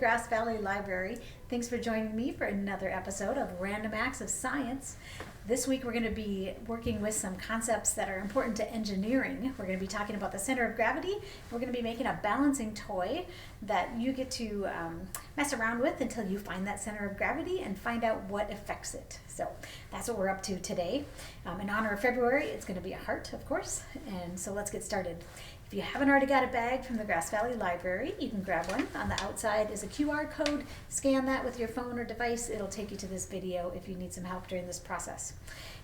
Grass Valley Library. Thanks for joining me for another episode of Random Acts of Science. This week we're going to be working with some concepts that are important to engineering. We're going to be talking about the center of gravity. We're going to be making a balancing toy that you get to mess around with until you find that center of gravity and find out what affects it. So that's what we're up to today. In honor of February, it's going to be a heart, of course. And so let's get started. If you haven't already got a bag from the Grass Valley Library, you can grab one. On the outside is a QR code. Scan that with your phone or device. It'll take you to this video if you need some help during this process.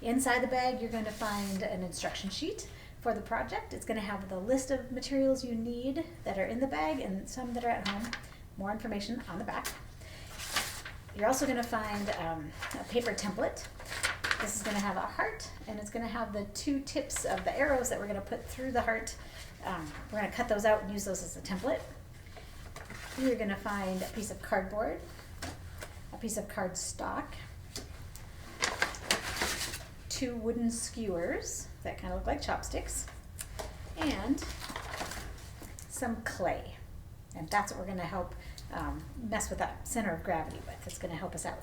Inside the bag, you're going to find an instruction sheet for the project. It's going to have the list of materials you need that are in the bag and some that are at home. More information on the back. You're also going to find a paper template. This is going to have a heart, and it's going to have the two tips of the arrows that we're going to put through the heart. We're going to cut those out and use those as a template. You're going to find a piece of cardboard, a piece of cardstock, two wooden skewers that kind of look like chopsticks, and some clay. And that's what we're going to help mess with that center of gravity with. It's going to help us out.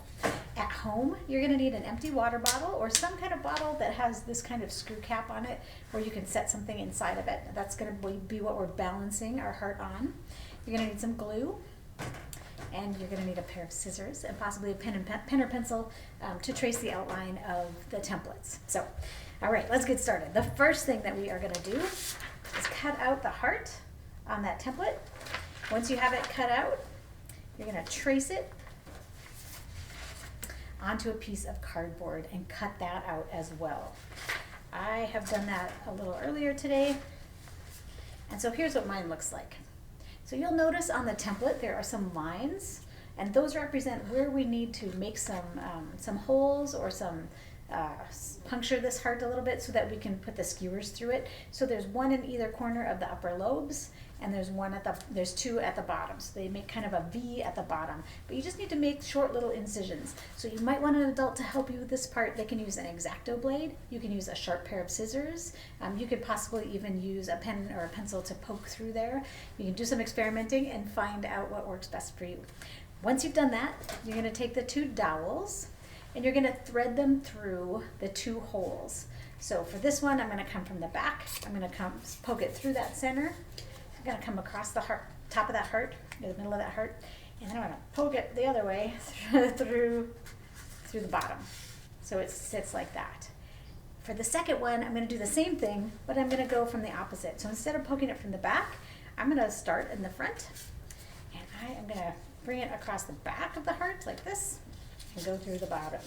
At home, you're going to need an empty water bottle or some kind of bottle that has this kind of screw cap on it where you can set something inside of it. That's going to be what we're balancing our heart on. You're going to need some glue, and you're going to need a pair of scissors and possibly a pen or pencil to trace the outline of the templates. So, all right, let's get started. The first thing that we are going to do is cut out the heart on that template. Once you have it cut out, you're going to trace it onto a piece of cardboard and cut that out as well. I have done that a little earlier today, and so here's what mine looks like. So you'll notice on the template there are some lines, and those represent where we need to make some holes or some puncture this heart a little bit so that we can put the skewers through it. So there's one in either corner of the upper lobes, and there's two at the bottom. So they make kind of a V at the bottom. But you just need to make short little incisions. So you might want an adult to help you with this part. They can use an X-Acto blade. You can use a sharp pair of scissors. You could possibly even use a pen or a pencil to poke through there. You can do some experimenting and find out what works best for you. Once you've done that, you're going to take the two dowels and you're going to thread them through the two holes. So for this one, I'm going to come from the back. I'm going to poke it through that center. I'm going to come across the heart, top of that heart, the middle of that heart, and then I'm going to poke it the other way through the bottom. So it sits like that. For the second one, I'm going to do the same thing, but I'm going to go from the opposite. So instead of poking it from the back, I'm going to start in the front, and I am going to bring it across the back of the heart like this and go through the bottom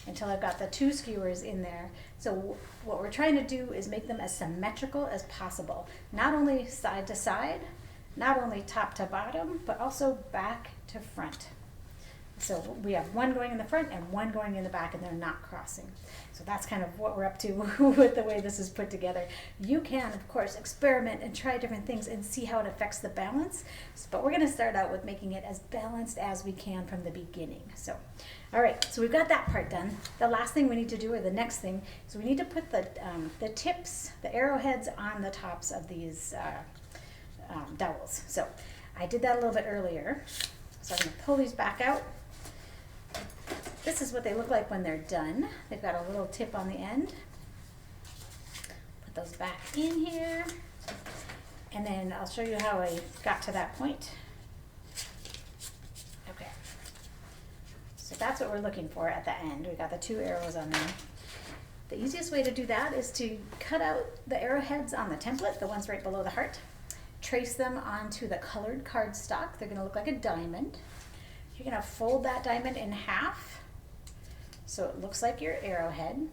until I've got the two skewers in there. So what we're trying to do is make them as symmetrical as possible. Not only side to side, not only top to bottom, but also back to front. So we have one going in the front and one going in the back, and they're not crossing. So that's kind of what we're up to with the way this is put together. You can, of course, experiment and try different things and see how it affects the balance. But we're going to start out with making it as balanced as we can from the beginning. So, all right, so we've got that part done. The last thing we need to do, or the next thing, is we need to put the tips, the arrowheads on the tops of these dowels. So I did that a little bit earlier. So I'm going to pull these back out. This is what they look like when they're done. They've got a little tip on the end. Put those back in here. And then I'll show you how I got to that point. Okay. So that's what we're looking for at the end. We've got the two arrows on there. The easiest way to do that is to cut out the arrowheads on the template, the ones right below the heart. Trace them onto the colored cardstock. They're going to look like a diamond. You're going to fold that diamond in half so it looks like your arrowhead.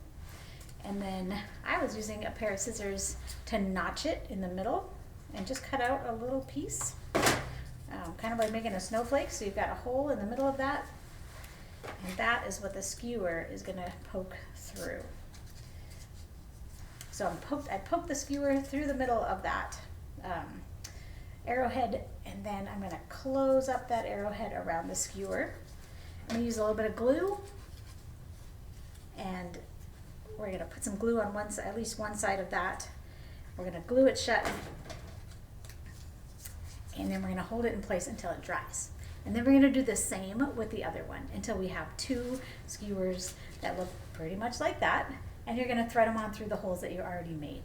And then I was using a pair of scissors to notch it in the middle and just cut out a little piece, kind of like making a snowflake. So you've got a hole in the middle of that, and that is what the skewer is going to poke through. So I poked the skewer through the middle of that arrowhead, and then I'm going to close up that arrowhead around the skewer. I'm going to use a little bit of glue, and we're going to put some glue on one side, at least one side of that. We're going to glue it shut, and then we're going to hold it in place until it dries. And then we're going to do the same with the other one until we have 2 skewers that look pretty much like that. And you're going to thread them on through the holes that you already made.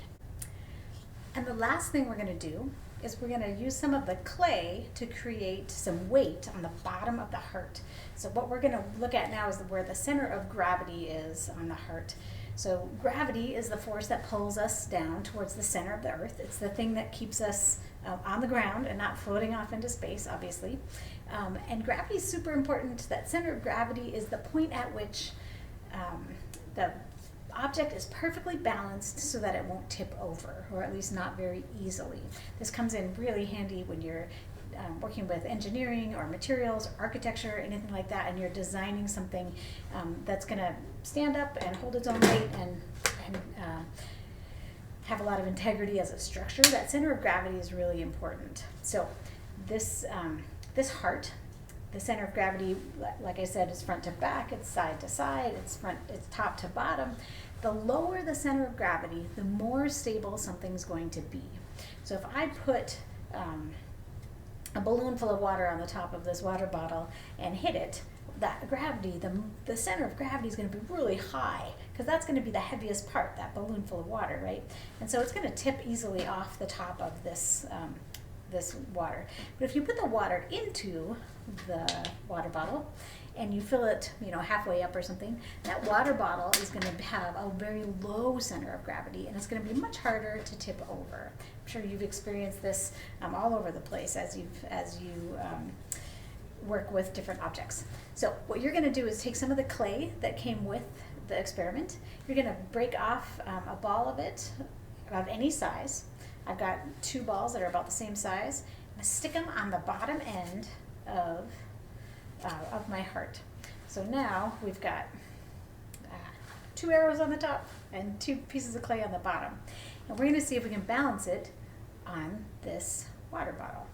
And the last thing we're going to do is we're going to use some of the clay to create some weight on the bottom of the heart. So what we're going to look at now is where the center of gravity is on the heart. So gravity is the force that pulls us down towards the center of the earth. It's the thing that keeps us on the ground and not floating off into space, obviously. And gravity is super important. That center of gravity is the point at which the object is perfectly balanced so that it won't tip over, or at least not very easily. This comes in really handy when you're working with engineering or materials, architecture, anything like that, and you're designing something that's going to stand up and hold its own weight and have a lot of integrity as a structure. That center of gravity is really important. So this heart, the center of gravity, like I said, is front to back, it's side to side, it's top to bottom. The lower the center of gravity, the more stable something's going to be. So if I put a balloon full of water on the top of this water bottle and hit it, that gravity, the center of gravity is going to be really high, because that's going to be the heaviest part, that balloon full of water, right? And so it's going to tip easily off the top of this water. But if you put the water into the water bottle and you fill it, halfway up or something, that water bottle is going to have a very low center of gravity, and it's going to be much harder to tip over. I'm sure you've experienced this all over the place as you work with different objects. So what you're going to do is take some of the clay that came with the experiment. You're going to break off a ball of it of any size. I've got 2 balls that are about the same size. I'm going to stick them on the bottom end of my heart. So now we've got 2 arrows on the top and 2 pieces of clay on the bottom. And we're going to see if we can balance it on this water bottle.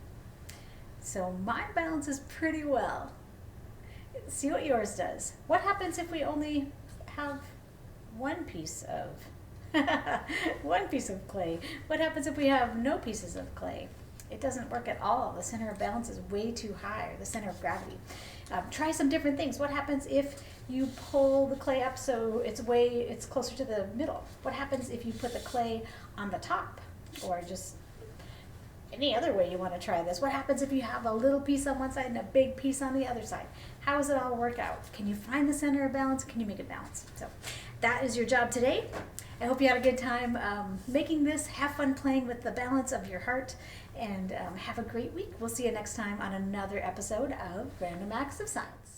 So mine balances pretty well. See what yours does. What happens if we only have one piece of clay? What happens if we have no pieces of clay? It doesn't work at all. The center of balance is way too high, or the center of gravity. Try some different things. What happens if you pull the clay up so it's closer to the middle? What happens if you put the clay on the top, or just any other way you want to try this? What happens if you have a little piece on one side and a big piece on the other side? How does it all work out? Can you find the center of balance? Can you make it balance? So that is your job today. I hope you had a good time making this. Have fun playing with the balance of your heart, and have a great week. We'll see you next time on another episode of Random Acts of Science.